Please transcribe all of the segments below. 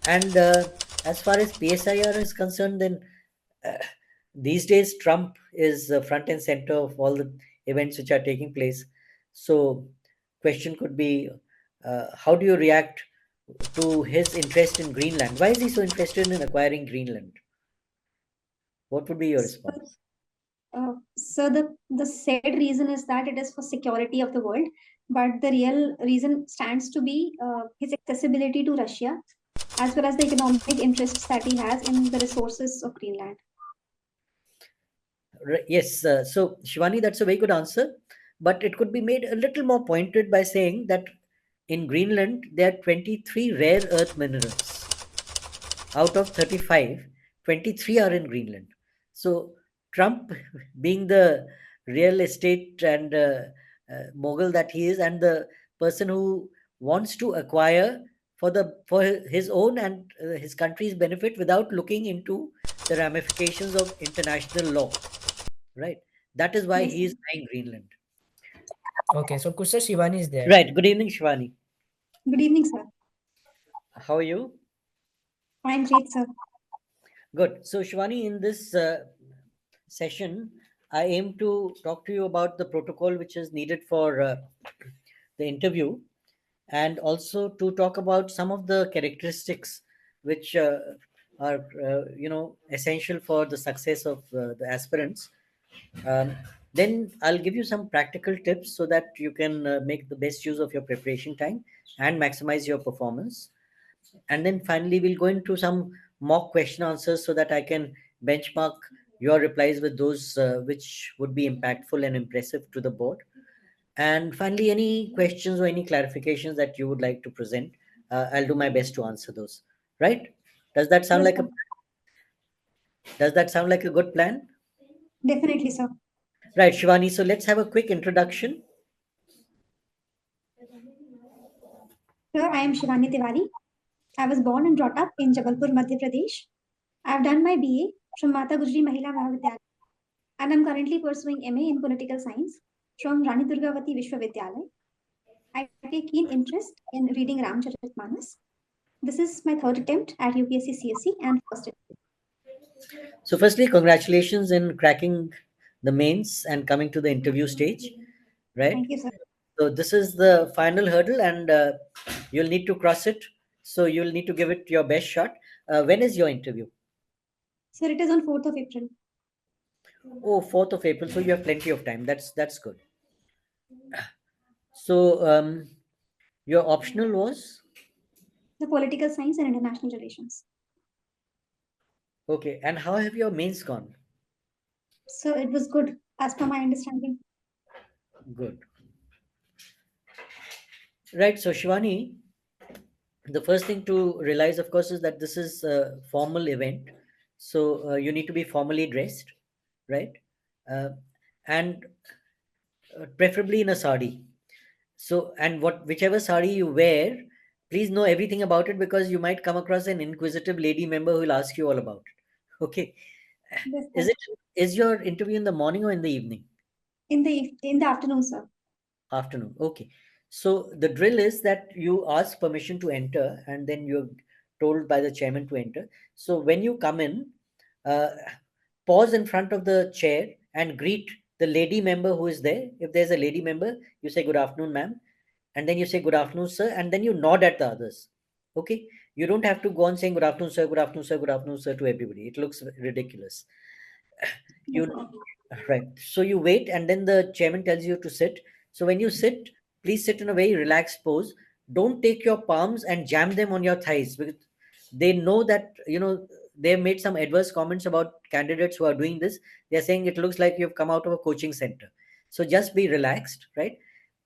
And as far as PSIR is concerned, then uh, these days Trump is front and center of all the events which are taking place. So, question could be, how do you react to his interest in Greenland? Why is he so interested in acquiring Greenland? What would be your So, response? so the said reason is that it is for security of the world, but the real reason stands to be his accessibility to Russia, as well as the economic interests that he has in the resources of Greenland. Yes, so Shivani, that's a very good answer, but it could be made a little more pointed by saying that in Greenland there are 23 rare earth minerals. Out of 35, 23 are in Greenland. So Trump, being the real estate and mogul that he is, and the person who wants to acquire for his own and his country's benefit without looking into the ramifications of international law, right? That is why Yes, he sir. is buying Greenland. Okay, so Kushal Shivani is there. Right. Good evening, Shivani. Good evening, sir. How are you? Fine, great, sir. Good. So, Shivani, in this session, I aim to talk to you about the protocol which is needed for the interview, and also to talk about some of the characteristics which are, essential for the success of the aspirants. Um, then I'll give you some practical tips so that you can make the best use of your preparation time and maximize your performance. And then finally, we'll go into some mock question answers so that I can benchmark your replies with those which would be impactful and impressive to the board. And finally, any questions or any clarifications that you would like to present, I'll do my best to answer those. Right? Does that sound Yes, like sir. a good plan? Definitely, sir. Right, Shivani. So let's have a quick introduction. Sir, I am Shivani Tiwari. I was born and brought up in Jabalpur, Madhya Pradesh. I've done my BA from Mata Gujri Mahila Mahavidyalaya, and I'm currently pursuing MA in Political Science from Rani Durgavati Vishwavidyalaya. I take keen interest in reading Ramcharitmanas. This is my third attempt at UPSC CSC and first attempt. So, firstly, congratulations in cracking the mains and coming to the interview stage. Right. Thank you, sir. So this is the final hurdle, and you'll need to cross it. So you'll need to give it your best shot. When is your interview? Sir, it is on 4th of April. Oh, 4th of April. So you have plenty of time. That's good. So your optional was The Political Science and International Relations. okay. And how have your mains gone? So it was good as per my understanding. Good. Right. So Shivani, the first thing to realize, of course, is that this is a formal event. So you need to be formally dressed, right? Uh, and preferably in a sari. So, and whichever sari you wear, please know everything about it because you might come across an inquisitive lady member who will ask you all about it. Okay. Yes, Is sir. it is your interview in the morning or in the evening? In the afternoon, sir. Afternoon. Okay. So the drill is that you ask permission to enter and then you're told by the chairman to enter. So when you come in, uh, pause in front of the chair and greet the lady member who is there. If there's a lady member, you say, "Good afternoon, ma'am." And then you say, "Good afternoon, sir." And then you nod at the others. Okay. You don't have to go on saying, "Good afternoon, sir, good afternoon, sir, good afternoon, sir" to everybody. It looks ridiculous. You Definitely. Right. So you wait, and then the chairman tells you to sit. So when you sit, please sit in a very relaxed pose. Don't take your palms and jam them on your thighs because they know that they've made some adverse comments about candidates who are doing this. They're saying it looks like you've come out of a coaching center. So just be relaxed, right?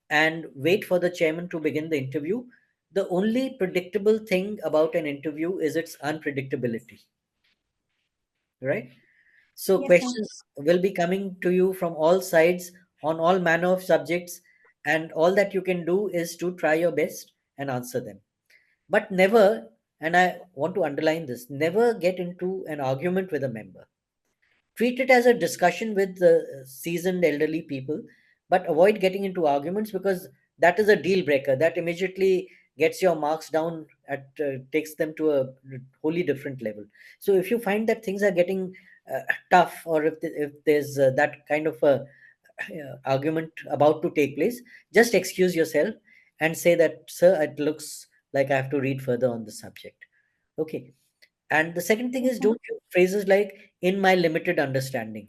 And wait for the chairman to begin the interview. The only predictable thing about an interview is its unpredictability, right? So Yes, sir. questions will be coming to you from all sides on all manner of subjects, and all that you can do is to try your best and answer them. But never, and I want to underline this, never get into an argument with a member. Treat it as a discussion with the seasoned elderly people, but avoid getting into arguments because that is a deal breaker. That immediately gets your marks down takes them to a wholly different level. So if you find that things are getting tough, or if there's that kind of a argument about to take place, just excuse yourself and say that, sir, it looks like I have to read further on the subject. Okay. And the second thing Yes, is, sir. don't use phrases like in my limited understanding.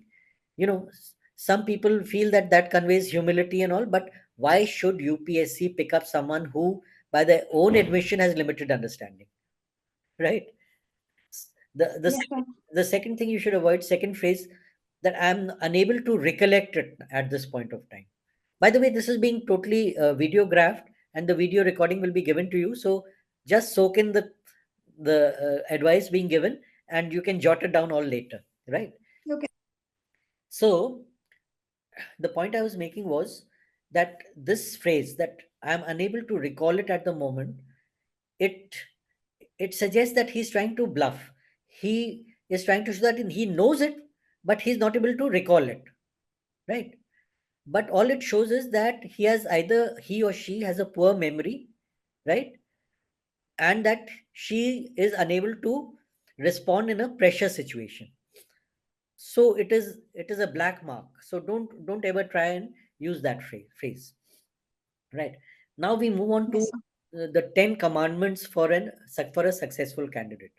Some people feel that that conveys humility and all, but why should UPSC pick up someone who, by their own admission, has limited understanding, right? The the Yes, second, sir. the second thing you should avoid, second phrase, that I'm unable to recollect it at this point of time. By the way, this is being totally videographed, and the video recording will be given to you. So just soak in the advice being given, and you can jot it down all later, right? Okay. So the point I was making was that this phrase, that I'm unable to recall it at the moment, it it suggests that he's trying to bluff. He is trying to show that he knows it, but he's not able to recall it, right? But all it shows is that he or she has a poor memory, right? And that she is unable to respond in a pressure situation. So it is a black mark. So don't ever try and use that phrase, right? Now we move on to Yes, sir. the 10 commandments for a successful candidate.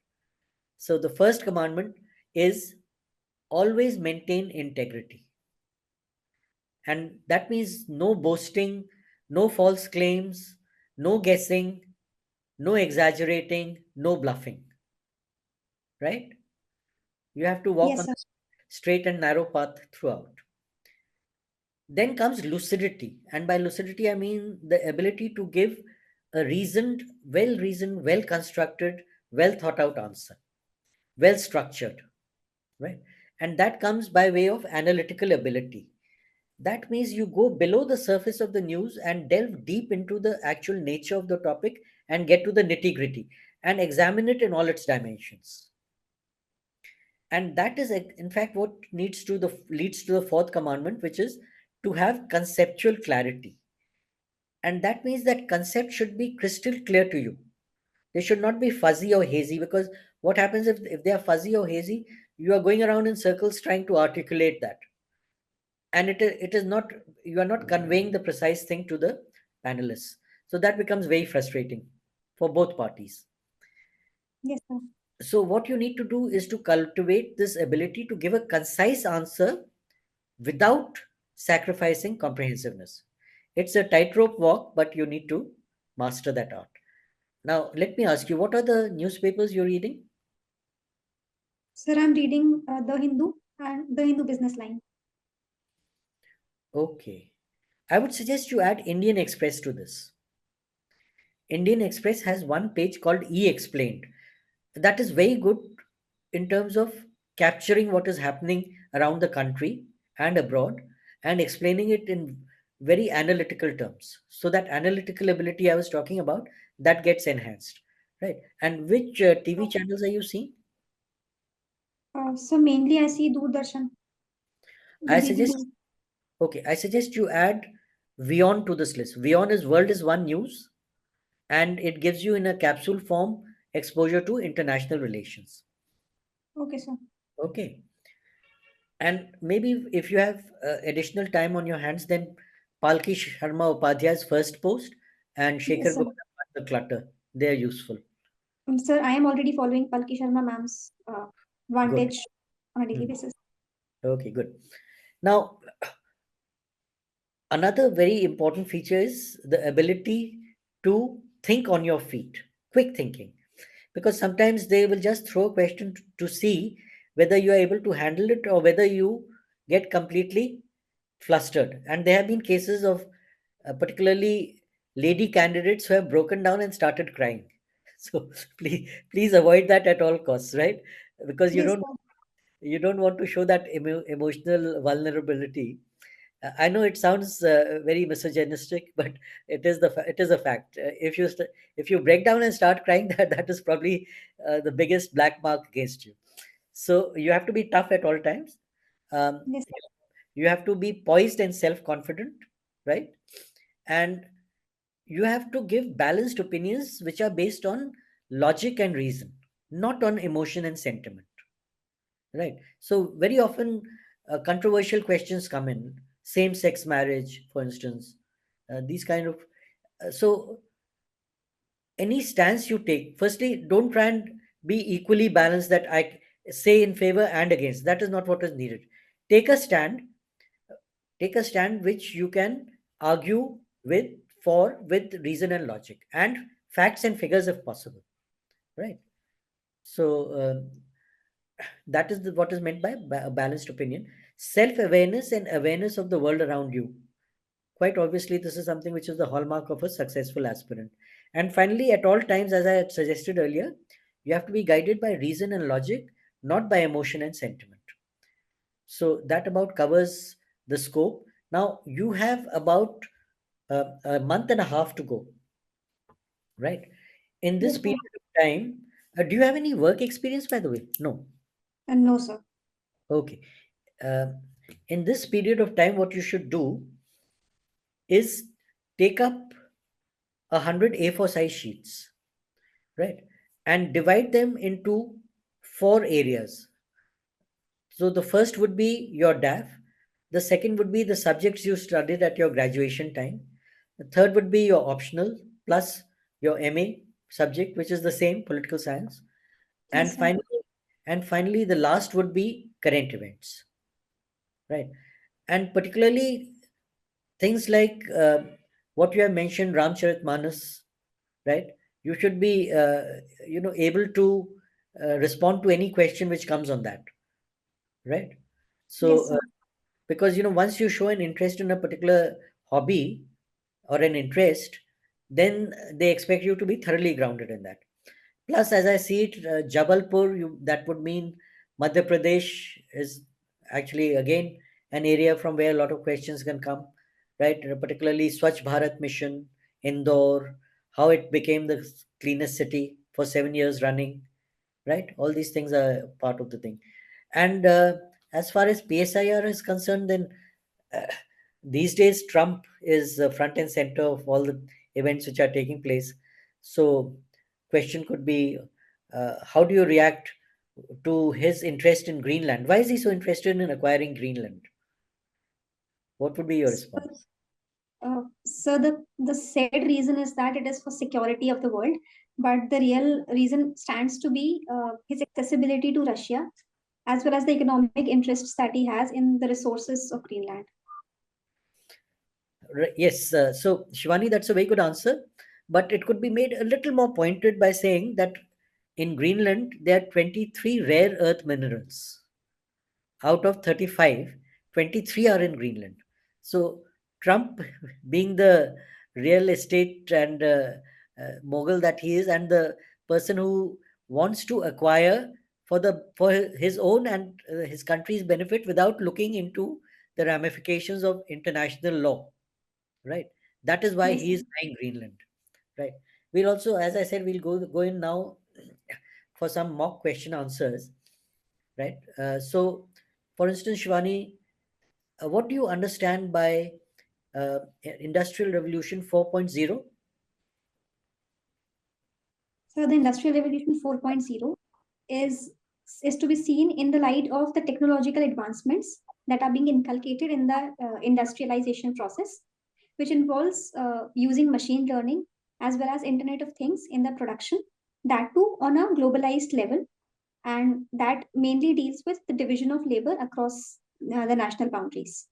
So the first commandment is always maintain integrity. And that means no boasting, no false claims, no guessing, no exaggerating, no bluffing, right? You have to walk Yes, on sir. the straight and narrow path throughout. Then comes lucidity. And by lucidity, I mean the ability to give a reasoned, well constructed, well thought out answer, well structured, right? And that comes by way of analytical ability. That means you go below the surface of the news and delve deep into the actual nature of the topic and get to the nitty gritty and examine it in all its dimensions. And that is, in fact, what leads to the fourth commandment, which is to have conceptual clarity. And that means that concept should be crystal clear to you. They should not be fuzzy or hazy, because what happens if they are fuzzy or hazy, you are going around in circles trying to articulate that, and it is not, you are not conveying the precise thing to the panelists. So that becomes very frustrating for both parties. Yes, sir. So what you need to do is to cultivate this ability to give a concise answer without sacrificing comprehensiveness. It's a tightrope walk, but you need to master that art. Now let me ask you, what are the newspapers you're reading? Sir, I'm reading The Hindu and The Hindu Business Line. Okay, I would suggest you add Indian Express to this. Indian Express has one page called E Explained. That is very good in terms of capturing what is happening around the country and abroad and explaining it in very analytical terms. So that analytical ability I was talking about, that gets enhanced, right? And which TV channels are you seeing? So mainly I see Doordarshan, the I DD2. suggest, okay, I suggest you add WION to this list. WION is World is One News, and it gives you in a capsule form exposure to international relations. Okay, sir. Okay. And maybe if you have additional time on your hands, then Palki Sharma Upadhyay's first post and Yes, Shekhar sir. Gupta the clutter, they are useful. Sir, I am already following Palki Sharma ma'am's Good. Vantage on a daily Hmm. basis. Okay, good. Now, another very important feature is the ability to think on your feet, quick thinking. Because sometimes they will just throw a question to see whether you are able to handle it or whether you get completely flustered. And there have been cases of particularly lady candidates who have broken down and started crying. So please avoid that at all costs, right? Because Yes, sir. you don't want to show that emotional vulnerability. I know it sounds very misogynistic, but it is a fact. If you break down and start crying, that is probably the biggest black mark against you. So you have to be tough at all times. Um, Yes, sir. you have to be poised and self confident, right? And you have to give balanced opinions which are based on logic and reason, not on emotion and sentiment. Right. So very often controversial questions come in, same-sex marriage, for instance, these kind of. So any stance you take, firstly, don't try and be equally balanced that I say in favor and against. That is not what is needed. Take a stand, take a stand which you can argue with for with reason and logic and facts and figures if possible. Right. So that is what is meant by a balanced opinion. Self-awareness and awareness of the world around you. Quite obviously, this is something which is the hallmark of a successful aspirant. And finally, at all times, as I had suggested earlier, you have to be guided by reason and logic, not by emotion and sentiment. So that about covers the scope. Now you have about a month and a half to go, right? In this Yes, sir. period of time, do you have any work experience, by the way? No. No, sir. Okay. Uh, in this period of time, what you should do is take up 100 A4 size sheets, right? And divide them into 4 areas. So the first would be your DAF, the second would be the subjects you studied at your graduation time, the third would be your optional plus your MA subject, which is the same political science, and Yes, sir. finally the last would be current events, right? And particularly things like what you have mentioned, Ramcharitmanas, right? You should be able to respond to any question which comes on that, right? Yes, So sir. because once you show an interest in a particular hobby or an interest, then they expect you to be thoroughly grounded in that. Plus, as I see it, Jabalpur, that would mean Madhya Pradesh is actually again an area from where a lot of questions can come, right? Particularly Swachh Bharat Mission, Indore, how it became the cleanest city for 7 years running, right? All these things are part of the thing. And as far as PSIR is concerned, then uh, these days Trump is front and center of all the events which are taking place. So, question could be, how do you react to his interest in Greenland? Why is he so interested in acquiring Greenland? What would be your So, response? the said reason is that it is for security of the world, but the real reason stands to be his accessibility to Russia, as well as the economic interests that he has in the resources of Greenland. Yes, so Shivani, that's a very good answer, but it could be made a little more pointed by saying that in Greenland there are 23 rare earth minerals. Out of 35, 23 are in Greenland. So Trump, being the real estate and mogul that he is, and the person who wants to acquire for his own and his country's benefit without looking into the ramifications of international law, right? That is why Yes, he sir. is buying Greenland, right? We'll also, as I said, we'll go in now for some mock question answers, right? So, for instance, Shivani, what do you understand by Industrial Revolution 4.0? So the Industrial Revolution 4.0 is is to be seen in the light of the technological advancements that are being inculcated in the industrialization process, which involves using machine learning as well as Internet of Things in the production, that too on a globalized level, and that mainly deals with the division of labor across the national boundaries.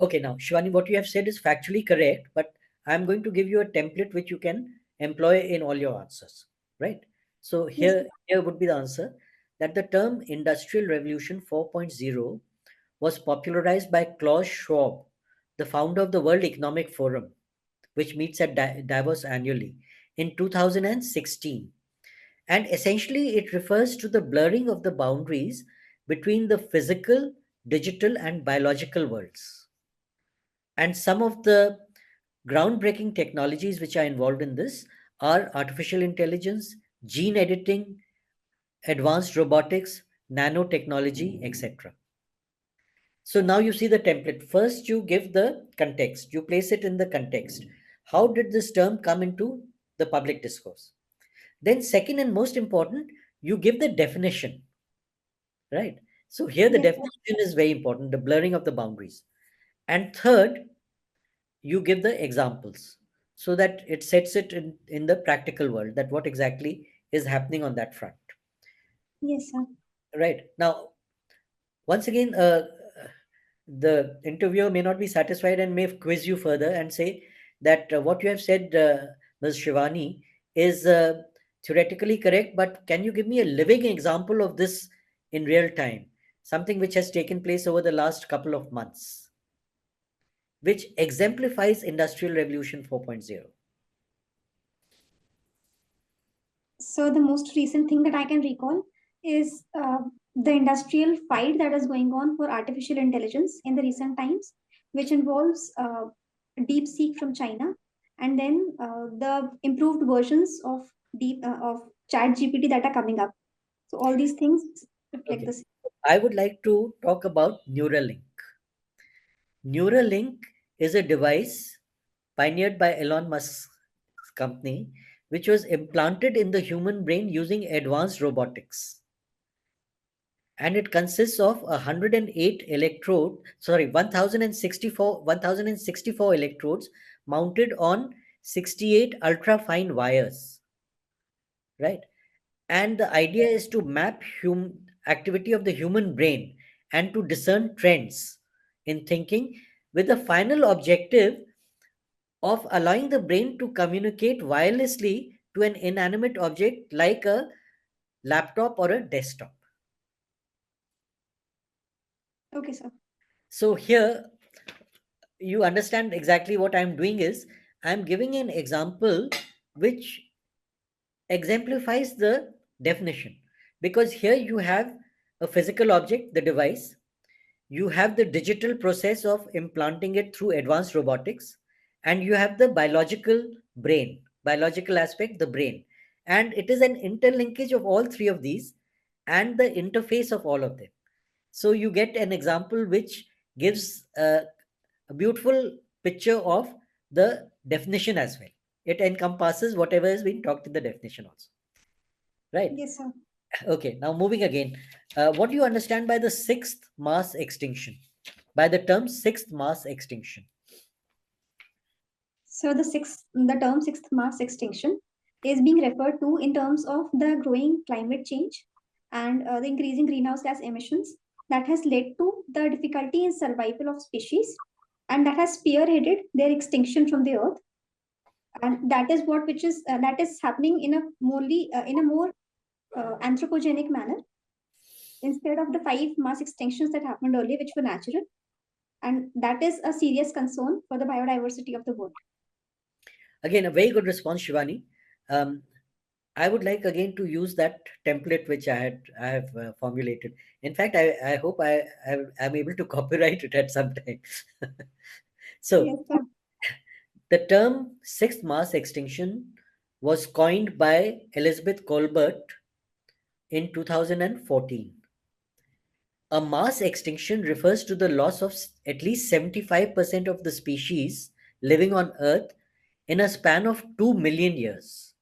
Okay, now, Shivani, what you have said is factually correct, but I'm going to give you a template which you can employ in all your answers, right? So Yes, here would be the answer that the term Industrial Revolution 4.0 was popularized by Klaus Schwab, the founder of the World Economic Forum, which meets at Davos annually in 2016. And essentially, it refers to the blurring of the boundaries between the physical, digital, and biological worlds. And some of the groundbreaking technologies which are involved in this are artificial intelligence, gene editing, advanced robotics, nanotechnology, etc. So now you see the template. First, you give the context, you place it in the context. How did this term come into the public discourse? Then second and most important, you give the definition, right? So here the Yes, sir. definition is very important, the blurring of the boundaries. And third, you give the examples so that it sets it in the practical world, that what exactly is happening on that front. Yes, sir. Right. Now, once again, the interviewer may not be satisfied and may quiz you further and say that what you have said, Ms. Shivani, is theoretically correct, but can you give me a living example of this in real time? Something which has taken place over the last couple of months, which exemplifies Industrial Revolution 4.0. So the most recent thing that I can recall is the industrial fight that is going on for artificial intelligence in the recent times, which involves DeepSeek from China, and then the improved versions of ChatGPT that are coming up. So all these things reflect Okay. the same. I would like to talk about Neuralink. Neuralink is a device pioneered by Elon Musk's company, which was implanted in the human brain using advanced robotics. And it consists of 108 electrode, sorry, 1064 electrodes mounted on 68 ultra fine wires, right? And the idea is to map activity of the human brain and to discern trends in thinking, with the final objective of allowing the brain to communicate wirelessly to an inanimate object like a laptop or a desktop. Okay, sir. So here you understand exactly what I'm doing is I'm giving an example which exemplifies the definition, because here you have a physical object, the device, you have the digital process of implanting it through advanced robotics, and you have the biological aspect, the brain, and it is an interlinkage of all three of these and the interface of all of them. So you get an example which gives a beautiful picture of the definition as well. It encompasses whatever has been talked in the definition also, right? Yes, sir. Okay, now moving again, what do you understand by the sixth mass extinction, by the term sixth mass extinction? So the term sixth mass extinction is being referred to in terms of the growing climate change and the increasing greenhouse gas emissions that has led to the difficulty in survival of species, and that has spearheaded their extinction from the earth. And that is that is happening in a more anthropogenic manner instead of the five mass extinctions that happened earlier, which were natural. And that is a serious concern for the biodiversity of the world. Again, a very good response, Shivani. um, I would like again to use that template which I have formulated. In fact, I hope I'm able to copyright it at some time. Yes, So sir. the term sixth mass extinction was coined by Elizabeth Colbert in 2014. A mass extinction refers to the loss of at least 75% of the species living on Earth in a span of 2 million years.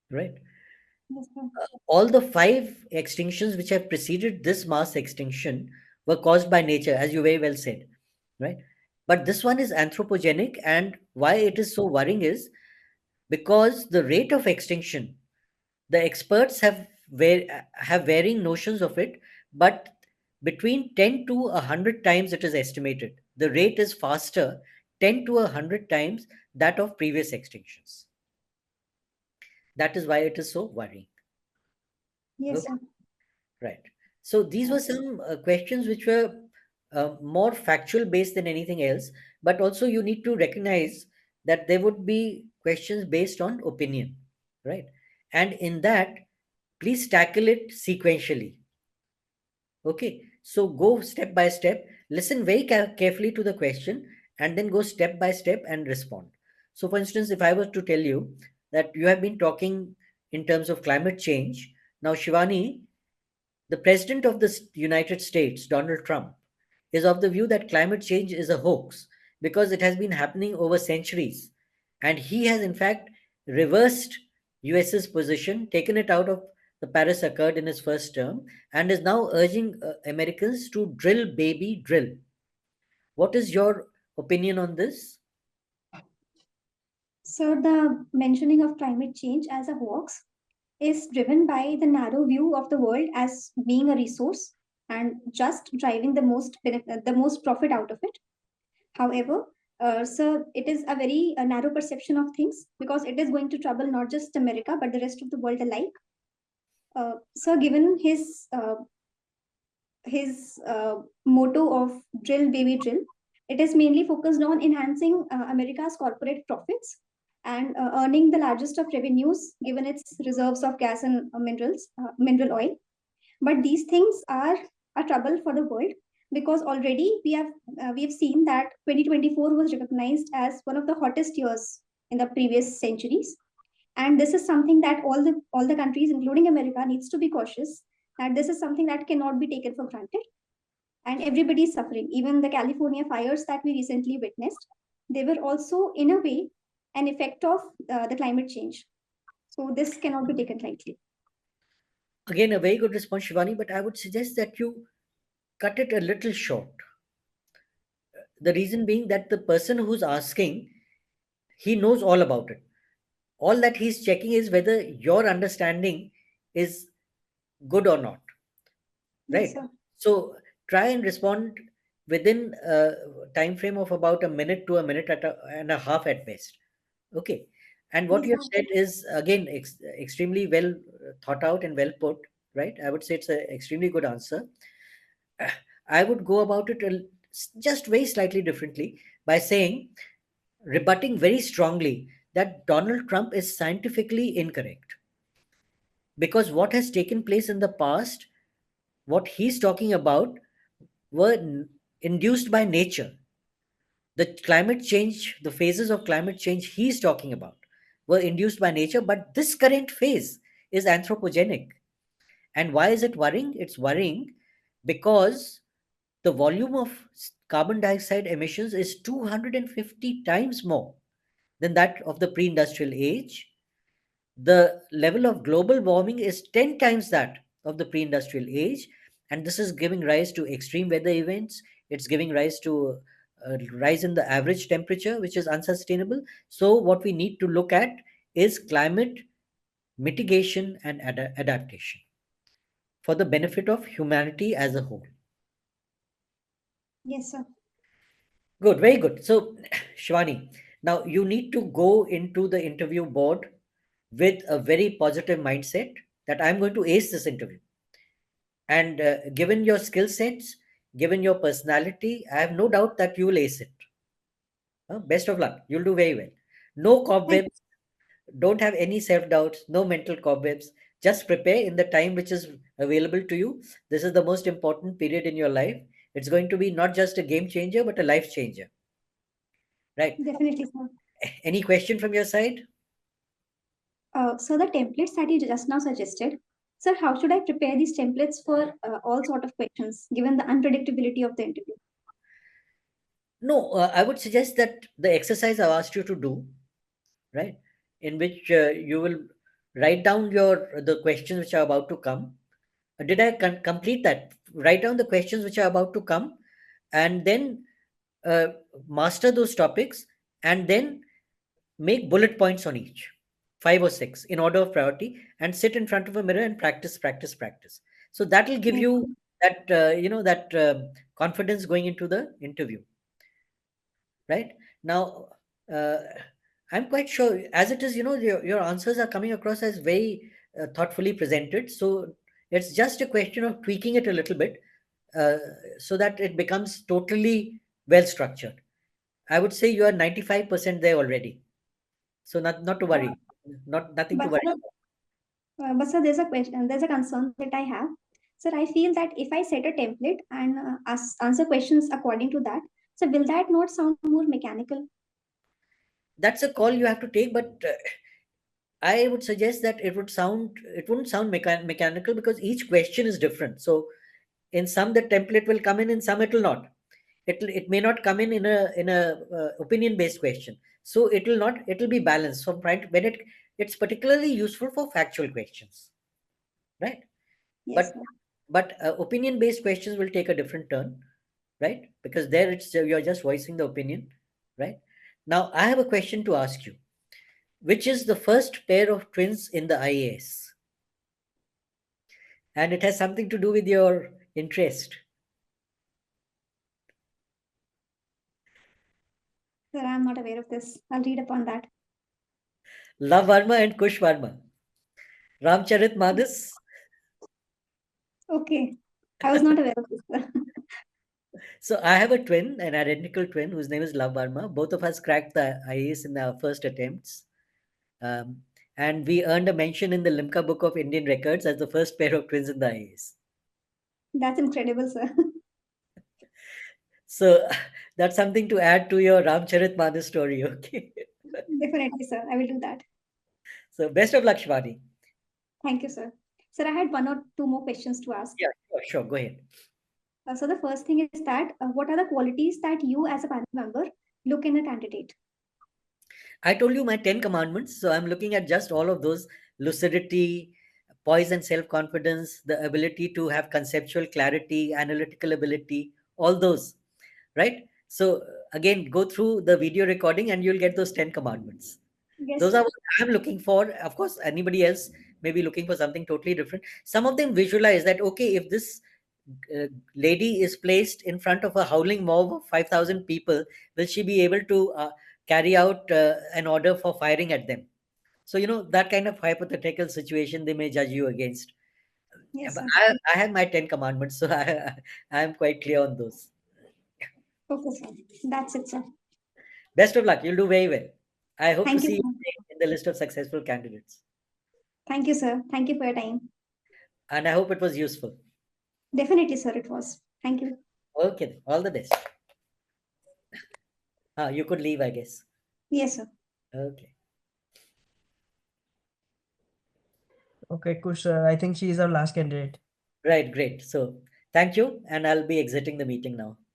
Right? Yes, sir. All the five extinctions which have preceded this mass extinction were caused by nature, as you very well said. Right? But this one is anthropogenic, and why it is so worrying is because the rate of extinction, the experts have varying notions of it, but between 10 to 100 times it is estimated. The rate is faster, 10 to 100 times that of previous extinctions. That is why it is so worrying. Yes, Okay, sir. right. So these were some questions which were more factual based than anything else, but also you need to recognize that there would be questions based on opinion, right? And in that, please tackle it sequentially. Okay, so go step by step, listen very carefully to the question, and then go step by step and respond. So, for instance, if I was to tell you that you have been talking in terms of climate change, now, Shivani, the president of the United States, Donald Trump, is of the view that climate change is a hoax because it has been happening over centuries. And he has, in fact, reversed US's position, taken it out of the Paris Accord in his first term, and is now urging Americans to drill, baby, drill. What is your opinion on this? So the mentioning of climate change as a hoax is driven by the narrow view of the world as being a resource and just driving the most profit out of it. However, so it is a very narrow perception of things because it is going to trouble not just America but the rest of the world alike. So given his motto of drill baby drill, it is mainly focused on enhancing America's corporate profits and earning the largest of revenues given its reserves of gas and mineral oil. But these things are a trouble for the world because already we have seen that 2024 was recognized as one of the hottest years in the previous centuries, and this is something that all the countries including America needs to be cautious that this is something that cannot be taken for granted, and everybody is suffering. Even the California fires that we recently witnessed, they were also in a way an effect of the climate change, so this cannot be taken lightly. Again, a very good response, Shivani, but I would suggest that you cut it a little short. The reason being that the person who's asking, he knows all about it. All that he's checking is whether your understanding is good or not, right? Yes, sir. So try and respond within a time frame of about a minute to a minute and a half at best. Okay. And what Yes, you have sir. said is again extremely well thought out and well put, right? I would say it's an extremely good answer. I would go about it just very slightly differently by saying, rebutting very strongly that Donald Trump is scientifically incorrect. Because what has taken place in the past, what he's talking about, were induced by nature. The climate change, the phases of climate change he's talking about, were induced by nature, but this current phase is anthropogenic. And why is it worrying? It's worrying because the volume of carbon dioxide emissions is 250 times more than that of the pre industrial age. The level of global warming is 10 times that of the pre industrial age. And this is giving rise to extreme weather events. It's giving rise to a rise in the average temperature, which is unsustainable. So, what we need to look at is climate mitigation and adaptation for the benefit of humanity as a whole. Yes, sir. Good, very good. So, Shivani, now you need to go into the interview board with a very positive mindset that I'm going to ace this interview. And given your skill sets, given your personality, I have no doubt that you will ace it. Best of luck. You'll do very well. No Thank cobwebs. Don't have any self doubts. No mental cobwebs. Just prepare in the time which is available to you. This is the most important period in your life. It's going to be not just a game changer, but a life changer. Right. you. Definitely, sir. Any question from your side? So the templates that you just now suggested, sir, how should I prepare these templates for all sort of questions given the unpredictability of the interview? No, I would suggest that the exercise I've asked you to do, right, in which you will write down the questions which are about to come. Did I complete that? Write down the questions which are about to come, and then uh, master those topics, and then make bullet points on each, 5 or 6, in order of priority, and sit in front of a mirror and practice, practice, practice. So that will give Yes, you that confidence going into the interview. Right now, uh, I'm quite sure, as it is, your answers are coming across as very thoughtfully presented. So it's just a question of tweaking it a little bit, uh, so that it becomes totally well structured. I would say you are 95% there already. So not to uh, worry, nothing to but worry sir, about. there's a question, there's a concern that I have. Sir, I feel that if I set a template and answer questions according to that, so will that not sound more mechanical? That's a call you have to take, but I would suggest that it wouldn't sound mechanical, because each question is different. So in some the template will come in some it will not. It may not come in a opinion based question. So it will not, it will be balanced. So right, when it it's particularly useful for factual questions, right? Yes, But sir. opinion based questions will take a different turn, right? Because there it's you're just voicing the opinion, right? Now I have a question to ask you. Which is the first pair of twins in the IAS? And it has something to do with your interest. Sir, I'm not aware of this. I'll read upon that. Love Varma and Kush Varma. Ramcharit Manas. Okay. I was not aware of this, sir. So I have a twin, an identical twin, whose name is Love Varma. Both of us cracked the IAS in our first attempts. Um, and we earned a mention in the Limca Book of Indian Records as the first pair of twins in the IAS. That's incredible, sir. So that's something to add to your Ramcharit Manas story, okay? Definitely, sir. I will do that. So best of luck, Shivani. Thank you, sir. Sir, I had one or two more questions to ask. Yeah, sure, go ahead. So the first thing is that what are the qualities that you as a panel member look in a candidate? I told you my 10 commandments. So I'm looking at just all of those: lucidity, poise and self confidence, the ability to have conceptual clarity, analytical ability, all those, right? So again, go through the video recording and you'll get those 10 commandments. Yes, Those sir. are what I'm looking for. Of course, anybody else may be looking for something totally different. Some of them visualize that, okay, if this lady is placed in front of a howling mob of 5,000 people, will she be able to carry out an order for firing at them? So, that kind of hypothetical situation they may judge you against. Yeah, Yes, but sir. I have my 10 commandments, so I am quite clear on those. Okay, sir. That's it, sir. Best of luck. You'll do very well. I hope to Thank you, see you sir. in the list of successful candidates. Thank you, sir. Thank you for your time. And I hope it was useful. Definitely, sir, it was. Thank you. Okay, then. All the best. You could leave, I guess. Yes, sir. Okay. Okay, Kush, I think she is our last candidate. Right, great. So thank you. And I'll be exiting the meeting now.